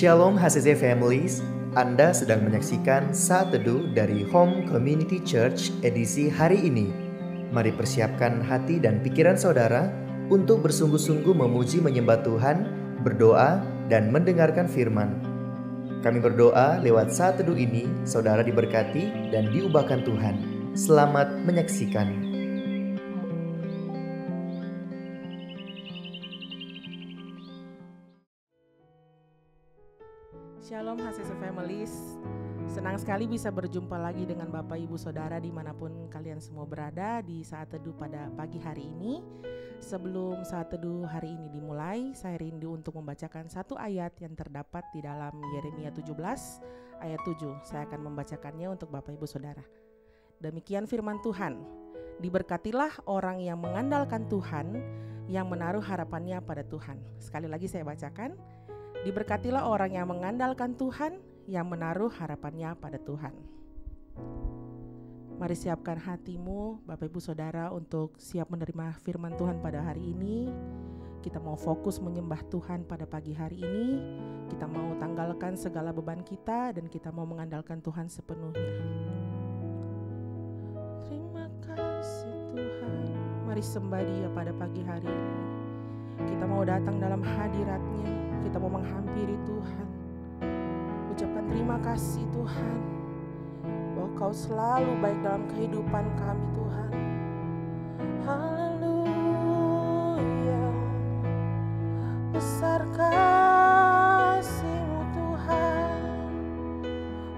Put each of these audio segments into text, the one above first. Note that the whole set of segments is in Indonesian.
Shalom HCC Families, Anda sedang menyaksikan Saat Teduh dari Home Community Church edisi hari ini. Mari persiapkan hati dan pikiran saudara untuk bersungguh-sungguh memuji menyembah Tuhan, berdoa, dan mendengarkan firman. Kami berdoa lewat Saat Teduh ini, saudara diberkati dan diubahkan Tuhan. Selamat menyaksikan. Shalom HCC Families, senang sekali bisa berjumpa lagi dengan Bapak Ibu Saudara dimanapun kalian semua berada di Saat Teduh pada pagi hari ini. Sebelum Saat Teduh hari ini dimulai, saya rindu untuk membacakan satu ayat yang terdapat di dalam Yeremia 17 ayat 7. Saya akan membacakannya untuk Bapak Ibu Saudara. Demikian firman Tuhan, diberkatilah orang yang mengandalkan Tuhan, yang menaruh harapannya pada Tuhan. Sekali lagi saya bacakan, diberkatilah orang yang mengandalkan Tuhan, yang menaruh harapannya pada Tuhan. Mari siapkan hatimu, Bapak Ibu Saudara, untuk siap menerima firman Tuhan pada hari ini. Kita mau fokus menyembah Tuhan pada pagi hari ini. Kita mau tanggalkan segala beban kita dan kita mau mengandalkan Tuhan sepenuhnya. Terima kasih Tuhan. Mari sembah Dia pada pagi hari ini. Kita mau datang dalam hadirat-Nya. Kita mau menghampiri Tuhan. Ucapkan terima kasih Tuhan, bahwa Kau selalu baik dalam kehidupan kami Tuhan. Haleluya. Besar kasih-Mu Tuhan,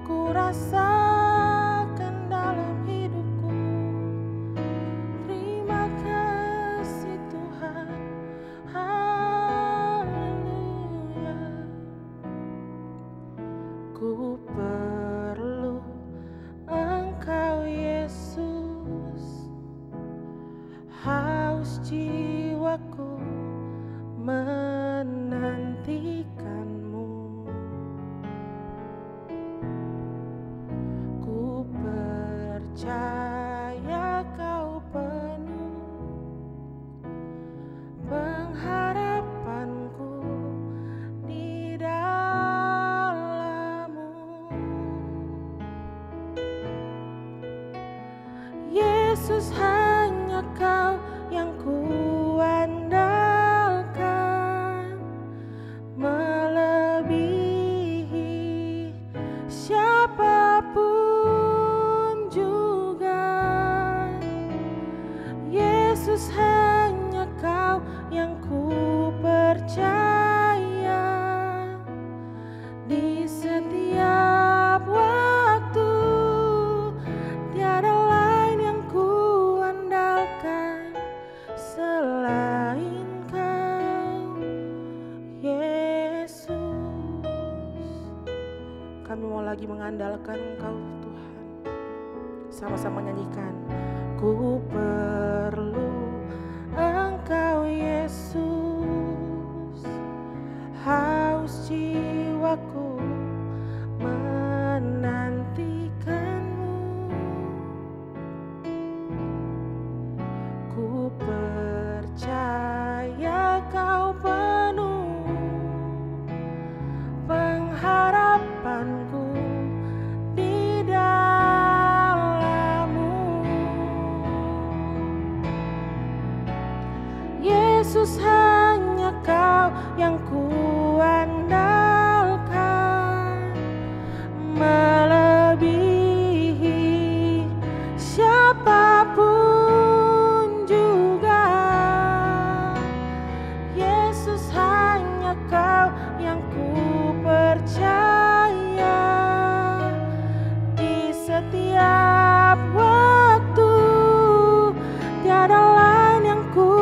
ku rasakan dalam hidupku. Terima kasih Tuhan. Ku perlu Engkau Yesus, haus jiwaku menantikan-Mu. Ku percaya Kau penuh pengharapanku di Yesus, hanya Kau yang kuandalkan, melebihi siapapun juga. Yesus, hanya Kau yang ku percaya di setiap waktu. Tiada selain Kau, Yesus. Kami mau lagi mengandalkan Engkau Tuhan. Sama-sama nyanyikan. Ku perlu Engkau Yesus, haus jiwaku menantikan-Mu. Ku percaya Kau penuh pengharapanku di dalam-Mu. Yesus, hanya Kau yang kuandalkan, melebihi siapapun. Kau yang ku percaya di setiap waktu. Tiada lain yang ku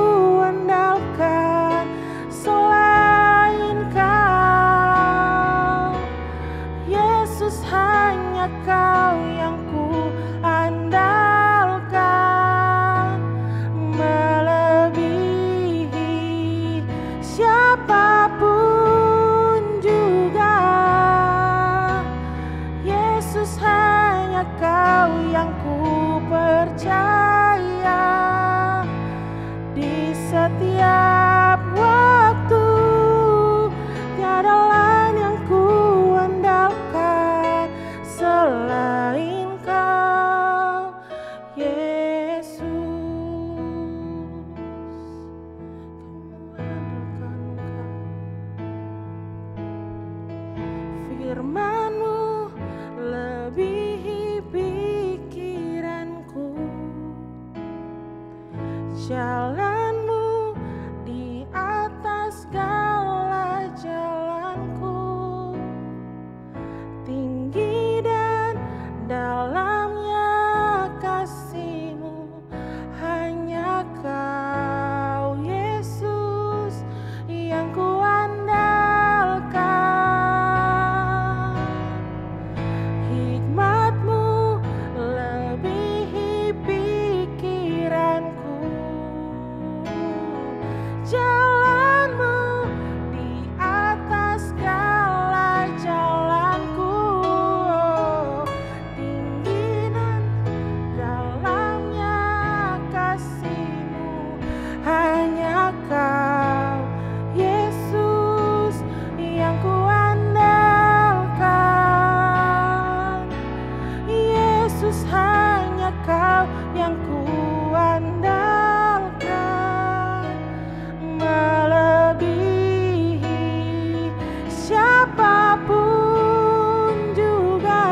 andalkan selain Kau. Yesus, hanya Kau yang ku andalkan, melebihi siapapun juga. Yesus, hanya Kau yang ku percaya di setiap waktu. Tiada lain yang ku Firman-Mu lebihi pikiranku, jalan-Mu di atas segala jalanku, tinggi dan dalamnya kasih-Mu, hanya Kau Yesus yang kuandalkan. Hikmat-Mu lebihi pikiranku, jalan-Mu di atas segala jalanku, tinggi dan dalamnya kasih-Mu, hanya Kau Yesus yang kuandalkan. Yesus, hanya Kau yang kuandalkan, melebihi siapapun juga.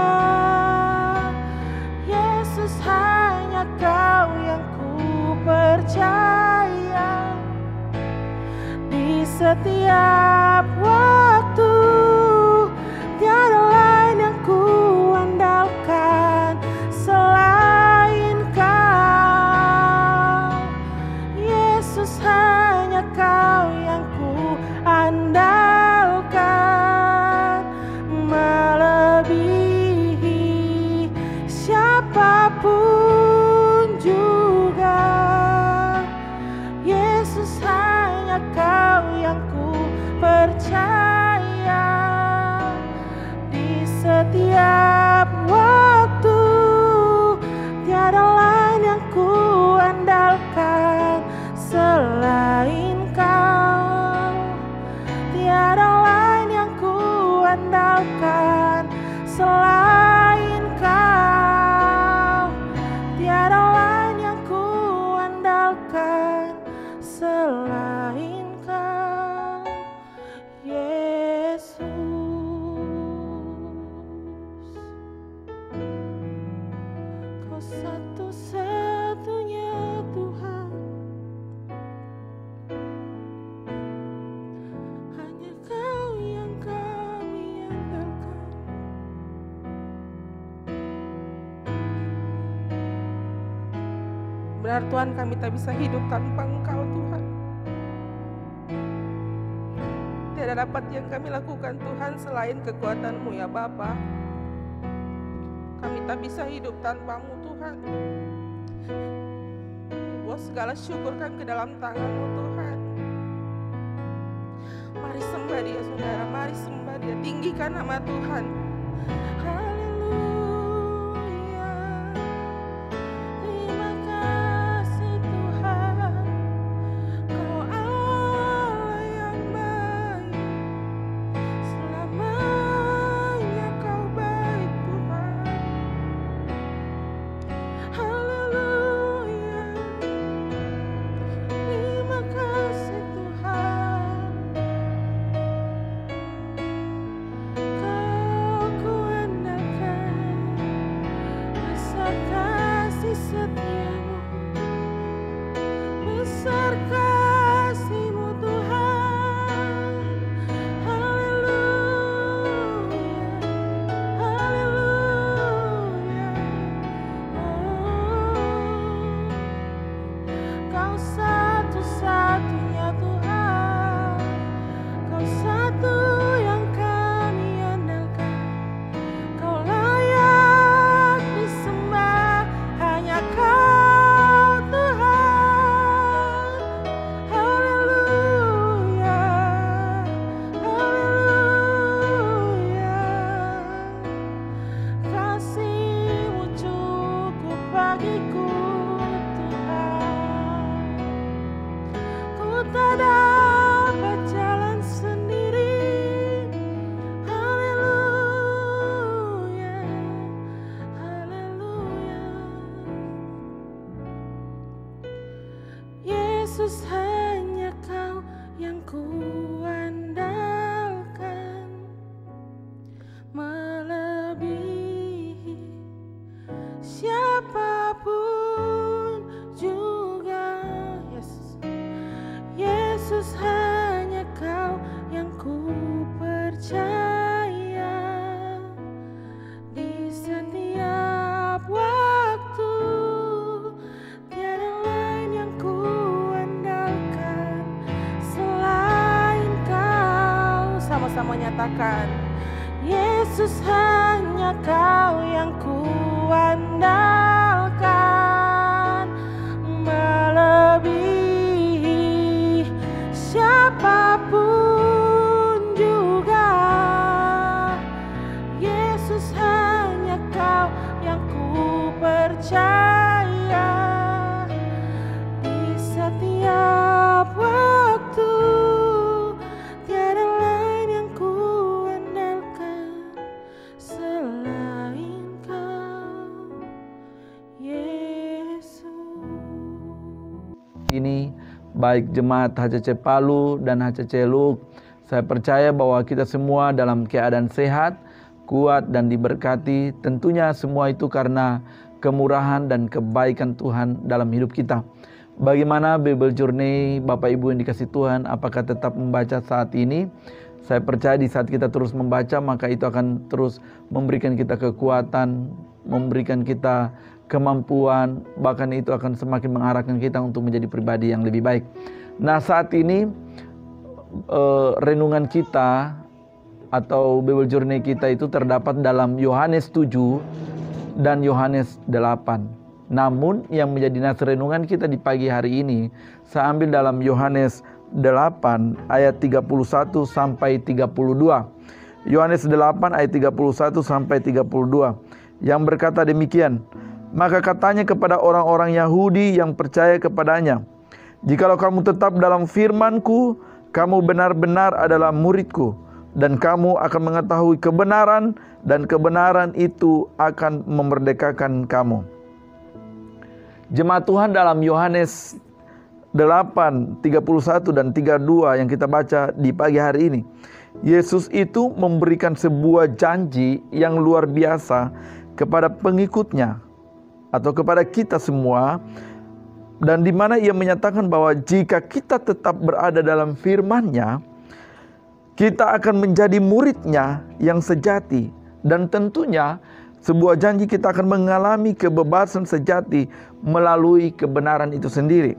Yesus, hanya Kau yang ku percaya. Di setiap waktu tiada lain yang ku andalkan selain Kau. Yesus, hanya Kau yang ku andalkan, melebihi siapapun juga. Yesus, hanya Kau yang ku percaya. Di setiap waktu tiada lain yang ku andalkan selain Kau. Tiada lain yang ku andalkan selain Kau. Tiada lain yang ku andalkan selain Kau, Yesus. Kau satu-satunya Tuhan, hanya Kau yang kami andalkan. Benar Tuhan, kami tak bisa hidup tanpa Engkau Tuhan. Tiada dapat yang kami lakukan Tuhan selain kekuatan-Mu ya Bapa. Kami tak bisa hidup tanpa-Mu Tuhan. Bawa segala syukur kami ke dalam tangan-Mu Tuhan. Mari sembah Dia saudara, mari sembah Dia, tinggikan nama Tuhan. Haleluya. Terima kasih Tuhan, Kau Allah yang baik, selamanya Kau baik Tuhan. Haleluya. Terima kasih Tuhan, Kau kuandalkan. Besar kasih setia-Mu, besar kasih-Mu Tuhan. Haleluya, haleluya. Kau satu-satunya Tuhan, Kau satu yang kami andalkan. Kau layak disembah, hanya Kau Tuhan. Haleluya, haleluya. Kasih-Mu cukup bagiku Tuhan. Ku tak dapat jalan sendiri. Haleluya, haleluya. Yesus, hanya Kau yang ku andalkan, Yesus, hanya Kau yang ku percaya. Di setiap waktu tiada lain yang ku andalkan selain Kau. Sama-sama nyatakan, Yesus, hanya Kau yang ku andalkan, melebihi siapapun juga. Yesus, hanya Kau yang ku percaya. Di setiap waktu tiada lain yang ku andalkan selain Kau, Yesus. Ini baik jemaat HCC Palu dan HCC Luk, saya percaya bahwa kita semua dalam keadaan sehat, kuat dan diberkati. Tentunya semua itu karena kemurahan dan kebaikan Tuhan dalam hidup kita. Bagaimana Bible Journey Bapak Ibu yang dikasih Tuhan, apakah tetap membaca saat ini? Saya percaya di saat kita terus membaca, maka itu akan terus memberikan kita kekuatan, memberikan kita kemampuan, bahkan itu akan semakin mengarahkan kita untuk menjadi pribadi yang lebih baik. Nah, saat ini renungan kita atau Bible Journey kita itu terdapat dalam Yohanes 7 dan Yohanes 8. Namun yang menjadi nas renungan kita di pagi hari ini, saya ambil dalam Yohanes 8 ayat 31 sampai 32. Yohanes 8 ayat 31 sampai 32 yang berkata demikian. Maka katanya kepada orang-orang Yahudi yang percaya kepadanya, jikalau kamu tetap dalam firman-Ku, kamu benar-benar adalah murid-Ku, dan kamu akan mengetahui kebenaran, dan kebenaran itu akan memerdekakan kamu. Jemaat Tuhan, dalam Yohanes 8, 31 dan 32 yang kita baca di pagi hari ini, Yesus itu memberikan sebuah janji yang luar biasa kepada pengikutnya atau kepada kita semua, dan di mana ia menyatakan bahwa jika kita tetap berada dalam firman-Nya, kita akan menjadi murid-Nya yang sejati, dan tentunya sebuah janji kita akan mengalami kebebasan sejati melalui kebenaran itu sendiri.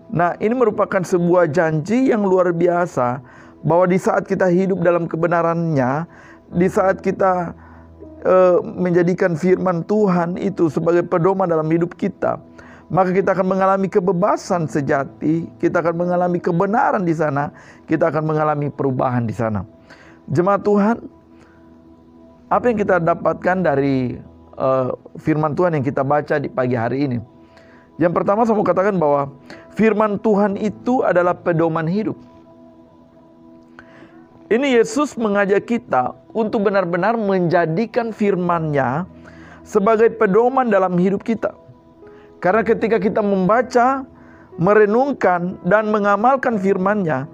Nah, ini merupakan sebuah janji yang luar biasa bahwa di saat kita hidup dalam kebenaran-Nya, di saat kita menjadikan firman Tuhan itu sebagai pedoman dalam hidup kita, maka kita akan mengalami kebebasan sejati, kita akan mengalami kebenaran di sana, kita akan mengalami perubahan di sana. Jemaat Tuhan, apa yang kita dapatkan dari firman Tuhan yang kita baca di pagi hari ini? Yang pertama, saya mau katakan bahwa firman Tuhan itu adalah pedoman hidup. Ini Yesus mengajak kita untuk benar-benar menjadikan firman-Nya sebagai pedoman dalam hidup kita. Karena ketika kita membaca, merenungkan, dan mengamalkan firman-Nya,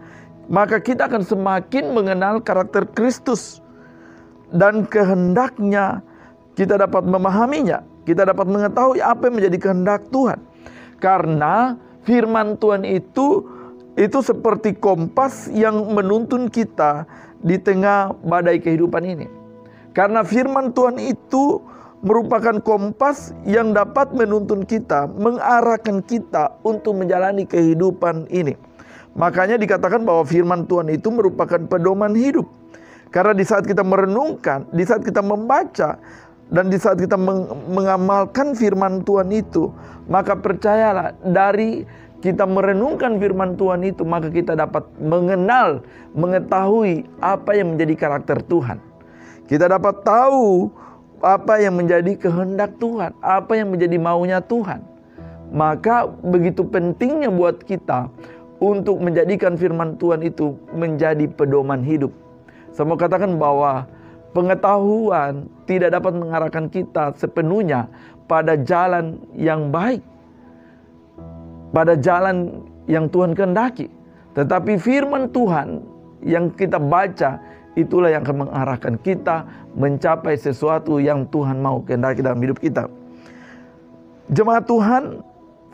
maka kita akan semakin mengenal karakter Kristus. Dan kehendaknya kita dapat memahaminya, kita dapat mengetahui apa yang menjadi kehendak Tuhan. Karena firman Tuhan itu seperti kompas yang menuntun kita di tengah badai kehidupan ini. Karena firman Tuhan itu merupakan kompas yang dapat menuntun kita, mengarahkan kita untuk menjalani kehidupan ini. Makanya dikatakan bahwa firman Tuhan itu merupakan pedoman hidup. Karena di saat kita merenungkan, di saat kita membaca, dan di saat kita mengamalkan firman Tuhan itu, maka percayalah, dari kita merenungkan firman Tuhan itu, maka kita dapat mengenal, mengetahui apa yang menjadi karakter Tuhan. Kita dapat tahu apa yang menjadi kehendak Tuhan, apa yang menjadi maunya Tuhan. Maka begitu pentingnya buat kita untuk menjadikan firman Tuhan itu menjadi pedoman hidup. Saya mau katakan bahwa pengetahuan tidak dapat mengarahkan kita sepenuhnya pada jalan yang baik, pada jalan yang Tuhan kehendaki. Tetapi firman Tuhan yang kita baca, itulah yang akan mengarahkan kita mencapai sesuatu yang Tuhan mau kehendaki dalam hidup kita. Jemaat Tuhan,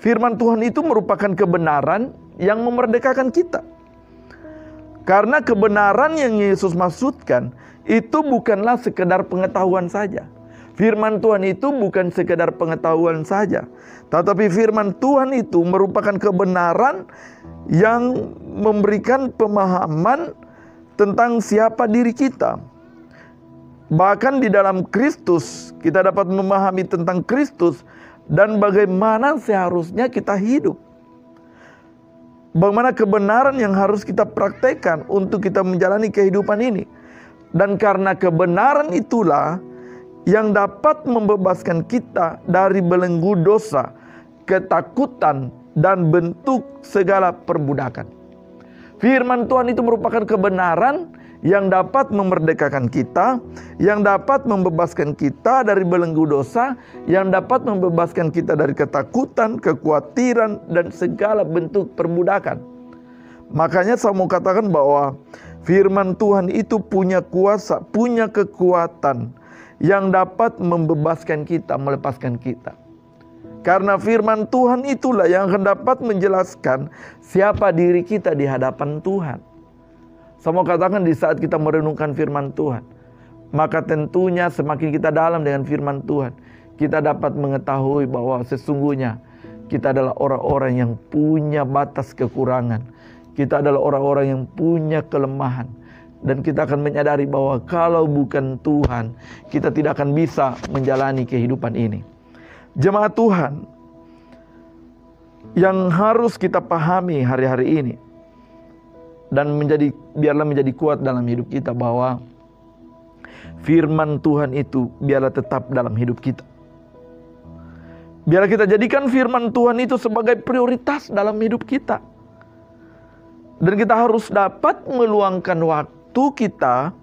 firman Tuhan itu merupakan kebenaran yang memerdekakan kita. Karena kebenaran yang Yesus maksudkan itu bukanlah sekedar pengetahuan saja. Firman Tuhan itu bukan sekedar pengetahuan saja, tetapi firman Tuhan itu merupakan kebenaran yang memberikan pemahaman tentang siapa diri kita. Bahkan di dalam Kristus kita dapat memahami tentang Kristus dan bagaimana seharusnya kita hidup. Bagaimana kebenaran yang harus kita praktekkan untuk kita menjalani kehidupan ini. Dan karena kebenaran itulah yang dapat membebaskan kita dari belenggu dosa, ketakutan, dan bentuk segala perbudakan. Firman Tuhan itu merupakan kebenaran yang dapat memerdekakan kita, yang dapat membebaskan kita dari belenggu dosa, yang dapat membebaskan kita dari ketakutan, kekhawatiran, dan segala bentuk perbudakan. Makanya saya mau katakan bahwa firman Tuhan itu punya kuasa, punya kekuatan yang dapat membebaskan kita, melepaskan kita. Karena firman Tuhan itulah yang akan dapat menjelaskan siapa diri kita di hadapan Tuhan. Saya mau katakan di saat kita merenungkan firman Tuhan, maka tentunya semakin kita dalam dengan firman Tuhan, kita dapat mengetahui bahwa sesungguhnya kita adalah orang-orang yang punya batas kekurangan. Kita adalah orang-orang yang punya kelemahan. Dan kita akan menyadari bahwa kalau bukan Tuhan, kita tidak akan bisa menjalani kehidupan ini. Jemaat Tuhan, yang harus kita pahami hari-hari ini, dan biarlah menjadi kuat dalam hidup kita, bahwa firman Tuhan itu biarlah tetap dalam hidup kita. Biarlah kita jadikan firman Tuhan itu sebagai prioritas dalam hidup kita. Dan kita harus dapat meluangkan waktu kita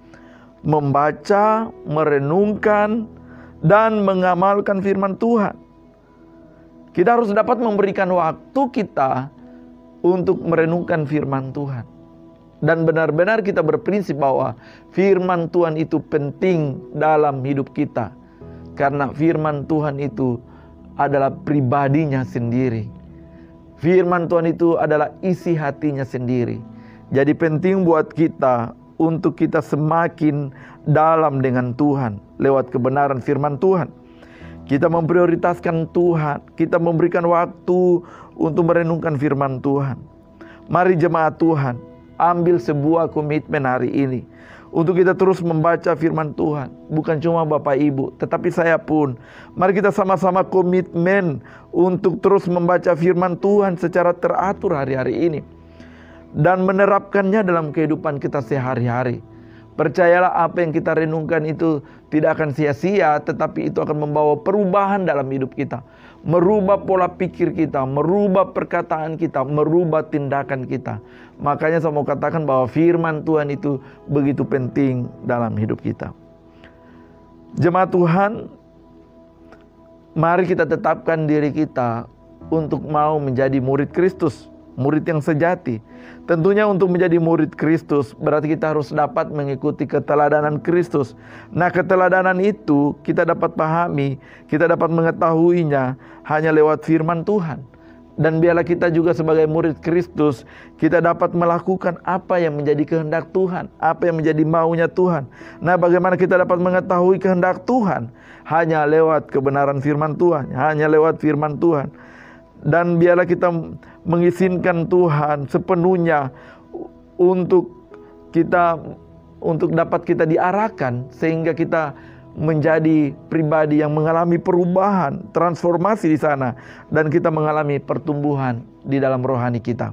membaca, merenungkan, dan mengamalkan firman Tuhan. Kita harus dapat memberikan waktu kita untuk merenungkan firman Tuhan. Dan benar-benar kita berprinsip bahwa firman Tuhan itu penting dalam hidup kita. Karena firman Tuhan itu adalah pribadinya sendiri. Firman Tuhan itu adalah isi hatinya sendiri. Jadi penting buat kita untuk kita semakin dalam dengan Tuhan lewat kebenaran firman Tuhan. Kita memprioritaskan Tuhan, kita memberikan waktu untuk merenungkan firman Tuhan. Mari jemaat Tuhan, ambil sebuah komitmen hari ini untuk kita terus membaca firman Tuhan. Bukan cuma Bapak Ibu, tetapi saya pun. Mari kita sama-sama komitmen untuk terus membaca firman Tuhan secara teratur hari-hari ini. Dan menerapkannya dalam kehidupan kita sehari-hari. Percayalah apa yang kita renungkan itu tidak akan sia-sia, tetapi itu akan membawa perubahan dalam hidup kita. Merubah pola pikir kita, merubah perkataan kita, merubah tindakan kita. Makanya saya mau katakan bahwa firman Tuhan itu begitu penting dalam hidup kita. Jemaat Tuhan, mari kita tetapkan diri kita untuk mau menjadi murid Kristus, murid yang sejati. Tentunya untuk menjadi murid Kristus berarti kita harus dapat mengikuti keteladanan Kristus. Nah, keteladanan itu kita dapat pahami, kita dapat mengetahuinya hanya lewat firman Tuhan. Dan biarlah kita juga sebagai murid Kristus, kita dapat melakukan apa yang menjadi kehendak Tuhan, apa yang menjadi maunya Tuhan. Nah, bagaimana kita dapat mengetahui kehendak Tuhan? Hanya lewat kebenaran firman Tuhan, hanya lewat firman Tuhan. Dan biarlah kita mengizinkan Tuhan sepenuhnya untuk dapat kita diarahkan sehingga kita menjadi pribadi yang mengalami perubahan, transformasi di sana, dan kita mengalami pertumbuhan di dalam rohani kita.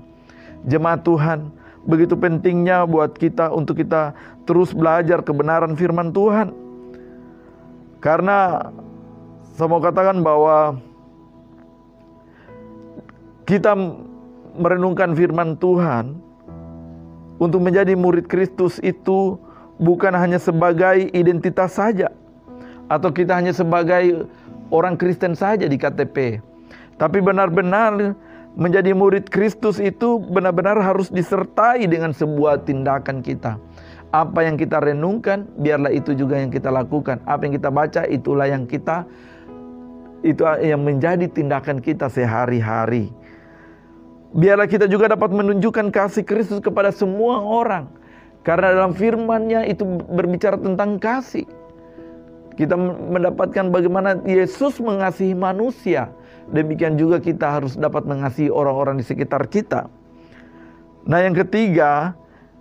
Jemaat Tuhan, begitu pentingnya buat kita untuk kita terus belajar kebenaran firman Tuhan. Karena saya mau katakan bahwa kita merenungkan firman Tuhan untuk menjadi murid Kristus itu bukan hanya sebagai identitas saja, atau kita hanya sebagai orang Kristen saja di KTP. Tapi benar-benar menjadi murid Kristus itu benar-benar harus disertai dengan sebuah tindakan kita. Apa yang kita renungkan, biarlah itu juga yang kita lakukan. Apa yang kita baca, itulah yang yang menjadi tindakan kita sehari-hari. Biarlah kita juga dapat menunjukkan kasih Kristus kepada semua orang. Karena dalam firman-Nya itu berbicara tentang kasih. Kita mendapatkan bagaimana Yesus mengasihi manusia. Demikian juga kita harus dapat mengasihi orang-orang di sekitar kita. Nah, yang ketiga,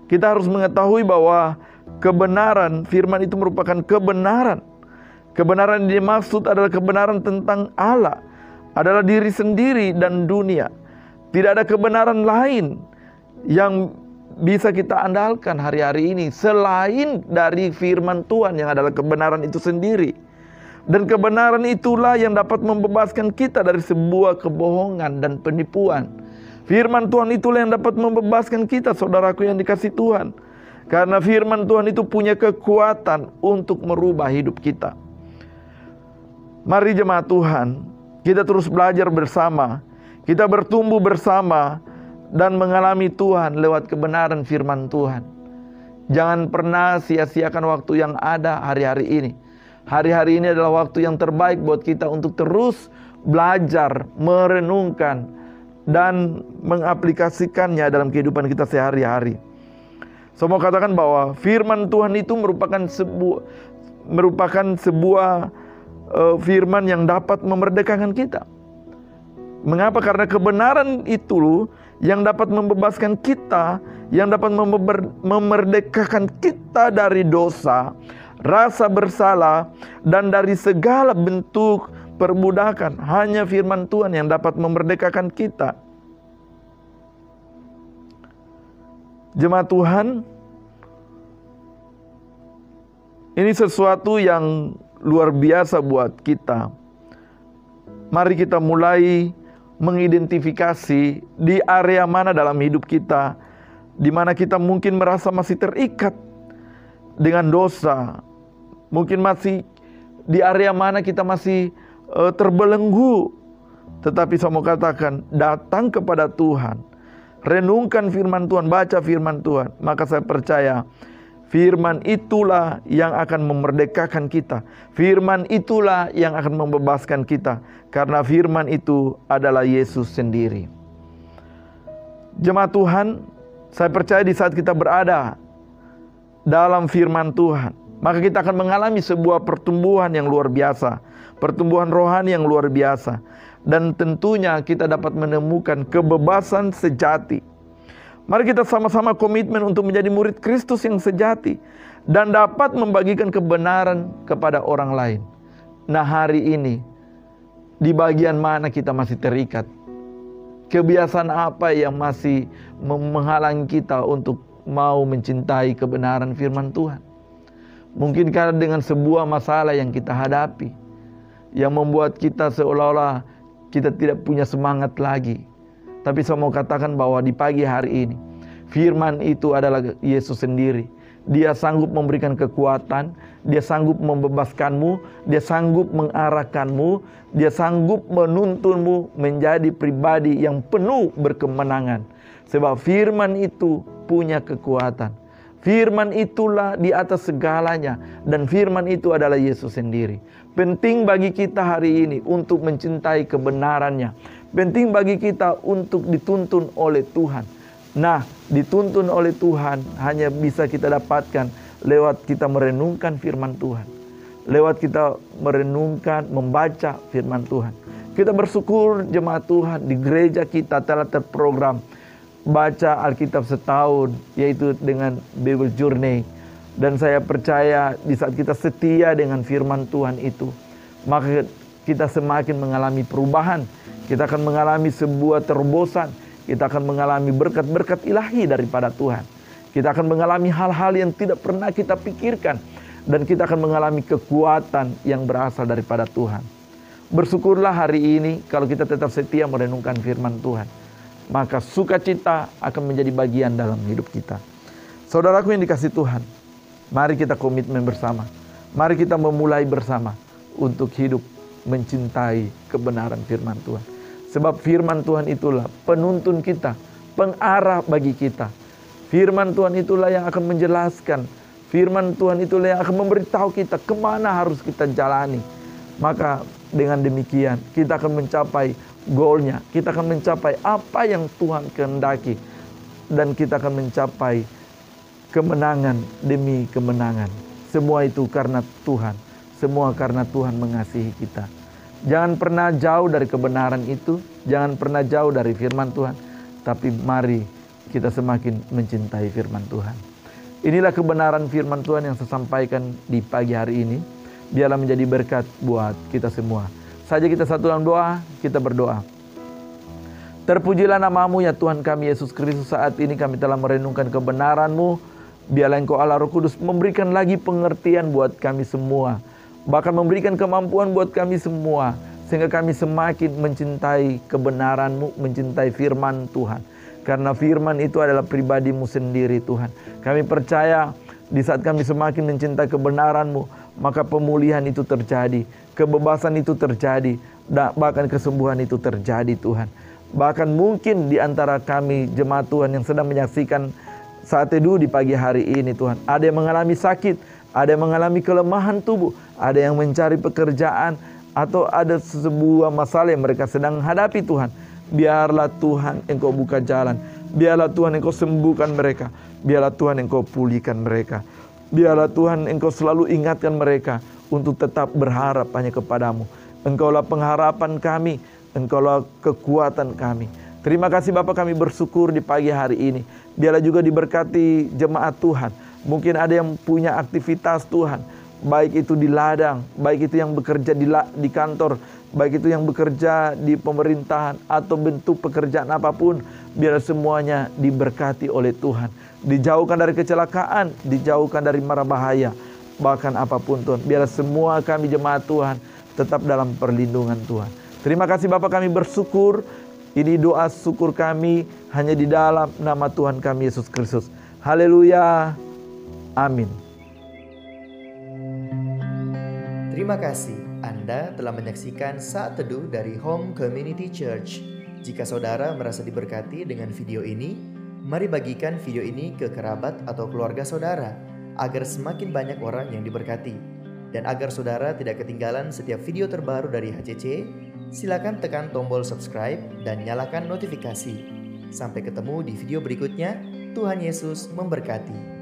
kita harus mengetahui bahwa kebenaran, firman itu merupakan kebenaran. Kebenaran yang dimaksud adalah kebenaran tentang Allah, adalah diri sendiri dan dunia. Tidak ada kebenaran lain yang bisa kita andalkan hari-hari ini selain dari firman Tuhan yang adalah kebenaran itu sendiri. Dan kebenaran itulah yang dapat membebaskan kita dari sebuah kebohongan dan penipuan. Firman Tuhan itulah yang dapat membebaskan kita, saudaraku yang dikasihi Tuhan. Karena firman Tuhan itu punya kekuatan untuk merubah hidup kita. Mari jemaat Tuhan, kita terus belajar bersama. Kita bertumbuh bersama dan mengalami Tuhan lewat kebenaran firman Tuhan. Jangan pernah sia-siakan waktu yang ada hari-hari ini. Hari-hari ini adalah waktu yang terbaik buat kita untuk terus belajar, merenungkan, dan mengaplikasikannya dalam kehidupan kita sehari-hari. Saya mau katakan bahwa firman Tuhan itu merupakan sebuah firman yang dapat memerdekakan kita. Mengapa? Karena kebenaran itu yang dapat membebaskan kita, yang dapat memerdekakan kita dari dosa, rasa bersalah, dan dari segala bentuk perbudakan. Hanya firman Tuhan yang dapat memerdekakan kita. Jemaat Tuhan, ini sesuatu yang luar biasa buat kita. Mari kita mulai mengidentifikasi di area mana dalam hidup kita, di mana kita mungkin merasa masih terikat dengan dosa. Mungkin masih di area mana kita masih terbelenggu. Tetapi saya mau katakan, datang kepada Tuhan, renungkan firman Tuhan, baca firman Tuhan. Maka saya percaya firman itulah yang akan memerdekakan kita. Firman itulah yang akan membebaskan kita. Karena firman itu adalah Yesus sendiri. Jemaat Tuhan, saya percaya di saat kita berada dalam firman Tuhan, maka kita akan mengalami sebuah pertumbuhan yang luar biasa. Pertumbuhan rohani yang luar biasa. Dan tentunya kita dapat menemukan kebebasan sejati. Mari kita sama-sama komitmen untuk menjadi murid Kristus yang sejati dan dapat membagikan kebenaran kepada orang lain. Nah, hari ini di bagian mana kita masih terikat? Kebiasaan apa yang masih menghalangi kita untuk mau mencintai kebenaran firman Tuhan? Mungkin karena dengan sebuah masalah yang kita hadapi, yang membuat kita seolah-olah kita tidak punya semangat lagi. Tapi saya mau katakan bahwa di pagi hari ini, firman itu adalah Yesus sendiri. Dia sanggup memberikan kekuatan, Dia sanggup membebaskanmu, Dia sanggup mengarahkanmu, Dia sanggup menuntunmu menjadi pribadi yang penuh berkemenangan. Sebab firman itu punya kekuatan. Firman itulah di atas segalanya, dan firman itu adalah Yesus sendiri. Penting bagi kita hari ini untuk mencintai kebenarannya. Penting bagi kita untuk dituntun oleh Tuhan. Nah, dituntun oleh Tuhan hanya bisa kita dapatkan lewat kita merenungkan firman Tuhan. Lewat kita merenungkan, membaca firman Tuhan. Kita bersyukur jemaat Tuhan di gereja kita telah terprogram baca Alkitab setahun, yaitu dengan Bible Journey. Dan saya percaya di saat kita setia dengan firman Tuhan itu, maka kita semakin mengalami perubahan. Kita akan mengalami sebuah terobosan. Kita akan mengalami berkat-berkat ilahi daripada Tuhan. Kita akan mengalami hal-hal yang tidak pernah kita pikirkan. Dan kita akan mengalami kekuatan yang berasal daripada Tuhan. Bersyukurlah hari ini kalau kita tetap setia merenungkan firman Tuhan. Maka sukacita akan menjadi bagian dalam hidup kita. Saudaraku yang dikasihi Tuhan, mari kita komitmen bersama. Mari kita memulai bersama untuk hidup mencintai kebenaran firman Tuhan. Sebab firman Tuhan itulah penuntun kita, pengarah bagi kita. Firman Tuhan itulah yang akan menjelaskan. Firman Tuhan itulah yang akan memberitahu kita kemana harus kita jalani. Maka dengan demikian kita akan mencapai goalnya. Kita akan mencapai apa yang Tuhan kehendaki. Dan kita akan mencapai kemenangan demi kemenangan. Semua itu karena Tuhan. Semua karena Tuhan mengasihi kita. Jangan pernah jauh dari kebenaran itu. Jangan pernah jauh dari firman Tuhan. Tapi mari kita semakin mencintai firman Tuhan. Inilah kebenaran firman Tuhan yang saya sampaikan di pagi hari ini. Biarlah menjadi berkat buat kita semua. Saja kita satu dalam doa, kita berdoa. Terpujilah nama-Mu ya Tuhan kami Yesus Kristus. Saat ini kami telah merenungkan kebenaran-Mu. Biarlah Engkau Allah Roh Kudus memberikan lagi pengertian buat kami semua. Bahkan memberikan kemampuan buat kami semua. Sehingga kami semakin mencintai kebenaran-Mu, mencintai firman Tuhan. Karena firman itu adalah pribadi-Mu sendiri Tuhan. Kami percaya di saat kami semakin mencintai kebenaran-Mu, maka pemulihan itu terjadi, kebebasan itu terjadi, dan bahkan kesembuhan itu terjadi Tuhan. Bahkan mungkin di antara kami jemaat Tuhan yang sedang menyaksikan saat teduh di pagi hari ini Tuhan, ada yang mengalami sakit, ada yang mengalami kelemahan tubuh, ada yang mencari pekerjaan, atau ada sebuah masalah yang mereka sedang hadapi Tuhan. Biarlah Tuhan Engkau buka jalan. Biarlah Tuhan Engkau sembuhkan mereka. Biarlah Tuhan Engkau pulihkan mereka. Biarlah Tuhan Engkau selalu ingatkan mereka untuk tetap berharap hanya kepadamu. Engkaulah pengharapan kami. Engkaulah kekuatan kami. Terima kasih Bapa, kami bersyukur di pagi hari ini. Biarlah juga diberkati jemaat Tuhan. Mungkin ada yang punya aktivitas Tuhan. Baik itu di ladang, baik itu yang bekerja di kantor, baik itu yang bekerja di pemerintahan atau bentuk pekerjaan apapun, biar semuanya diberkati oleh Tuhan. Dijauhkan dari kecelakaan, dijauhkan dari mara bahaya, bahkan apapun Tuhan. Biar semua kami jemaat Tuhan tetap dalam perlindungan Tuhan. Terima kasih Bapa, kami bersyukur. Ini doa syukur kami hanya di dalam nama Tuhan kami Yesus Kristus. Haleluya. Amin. Terima kasih Anda telah menyaksikan Saat Teduh dari Home Community Church. Jika saudara merasa diberkati dengan video ini, mari bagikan video ini ke kerabat atau keluarga saudara, agar semakin banyak orang yang diberkati. Dan agar saudara tidak ketinggalan setiap video terbaru dari HCC, silakan tekan tombol subscribe dan nyalakan notifikasi. Sampai ketemu di video berikutnya. Tuhan Yesus memberkati.